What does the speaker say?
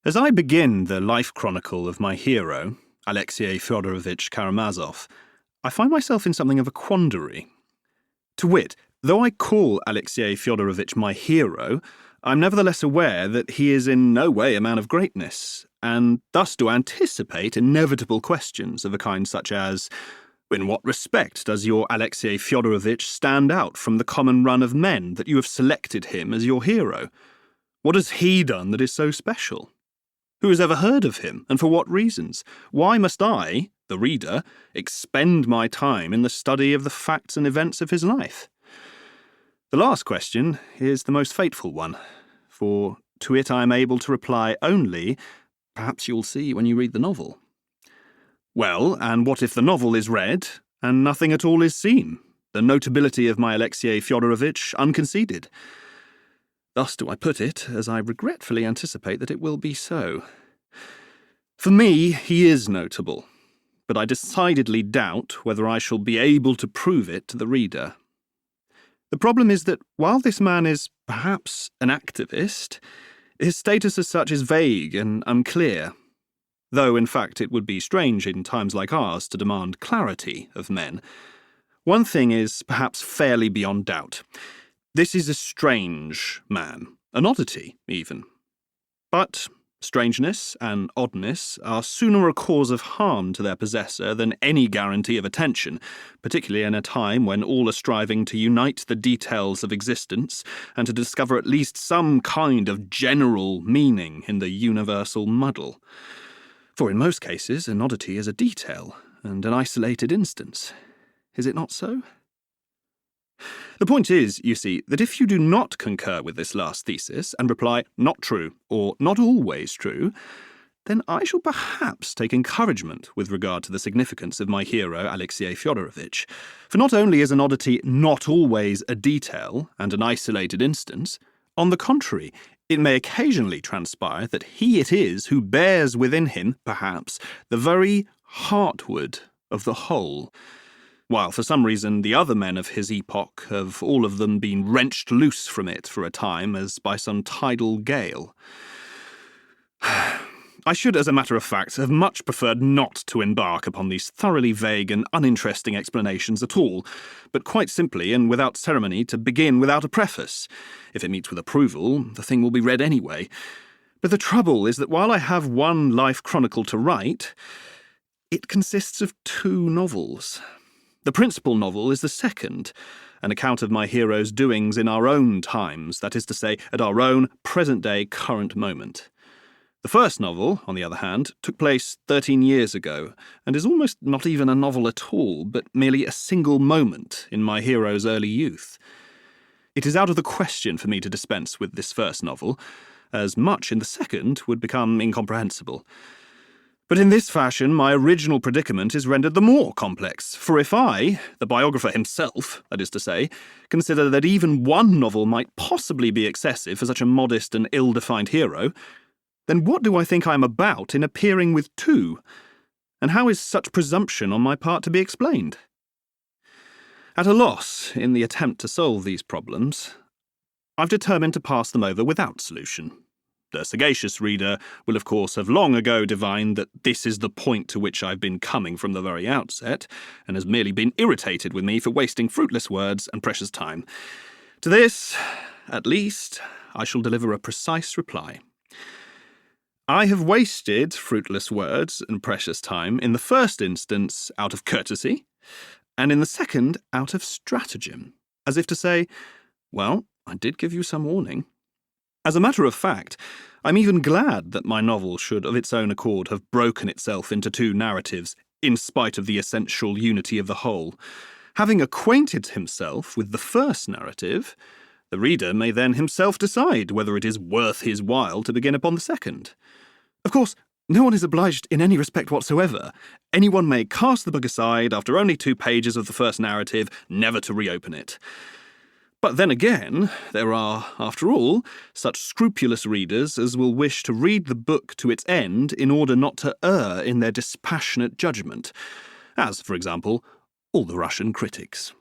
As I begin the life chronicle of my hero, Alexei Fyodorovich Karamazov, I find myself in something of a quandary. To wit, though I call Alexei Fyodorovich my hero, I'm nevertheless aware that he is in no way a man of greatness, and thus do anticipate inevitable questions of a kind such as, in what respect does your Alexei Fyodorovich stand out from the common run of men that you have selected him as your hero? What has he done that is so special? Who has ever heard of him, and for what reasons? Why must I, the reader, expend my time in the study of the facts and events of his life? The last question is the most fateful one, for to it I am able to reply only, perhaps you'll see when you read the novel. Well, and what if the novel is read, and nothing at all is seen, the notability of my Alexei Fyodorovich unconceded? Thus do I put it, as I regretfully anticipate that it will be so. For me, he is notable, but I decidedly doubt whether I shall be able to prove it to the reader. The problem is that while this man is perhaps an activist, his status as such is vague and unclear, though in fact it would be strange in times like ours to demand clarity of men. One thing is perhaps fairly beyond doubt. This is a strange man, an oddity, even. But strangeness and oddness are sooner a cause of harm to their possessor than any guarantee of attention, particularly in a time when all are striving to unite the details of existence and to discover at least some kind of general meaning in the universal muddle. For in most cases, an oddity is a detail and an isolated instance. Is it not so? The point is, you see, that if you do not concur with this last thesis and reply, not true, or not always true, then I shall perhaps take encouragement with regard to the significance of my hero, Alexei Fyodorovich, for not only is an oddity not always a detail and an isolated instance, on the contrary, it may occasionally transpire that he it is who bears within him, perhaps, the very heartwood of the whole, while for some reason the other men of his epoch have all of them been wrenched loose from it for a time as by some tidal gale. I should, as a matter of fact, have much preferred not to embark upon these thoroughly vague and uninteresting explanations at all, but quite simply and without ceremony to begin without a preface. If it meets with approval, the thing will be read anyway. But the trouble is that while I have one life chronicle to write, it consists of two novels. The principal novel is the second, an account of my hero's doings in our own times, that is to say, at our own present-day current moment. The first novel, on the other hand, took place 13 years ago, and is almost not even a novel at all, but merely a single moment in my hero's early youth. It is out of the question for me to dispense with this first novel, as much in the second would become incomprehensible. But in this fashion, my original predicament is rendered the more complex, for if I, the biographer himself, that is to say, consider that even one novel might possibly be excessive for such a modest and ill-defined hero, then what do I think I am about in appearing with two? And how is such presumption on my part to be explained? At a loss in the attempt to solve these problems, I've determined to pass them over without solution. The sagacious reader will of course have long ago divined that this is the point to which I've been coming from the very outset, and has merely been irritated with me for wasting fruitless words and precious time. To this, at least, I shall deliver a precise reply. I have wasted fruitless words and precious time in the first instance out of courtesy, and in the second out of stratagem, as if to say, well, I did give you some warning. As a matter of fact, I'm even glad that my novel should of its own accord have broken itself into two narratives, in spite of the essential unity of the whole. Having acquainted himself with the first narrative, the reader may then himself decide whether it is worth his while to begin upon the second. Of course, no one is obliged in any respect whatsoever. Anyone may cast the book aside after only 2 pages of the first narrative, never to reopen it. But then again, there are, after all, such scrupulous readers as will wish to read the book to its end in order not to err in their dispassionate judgment, as, for example, all the Russian critics.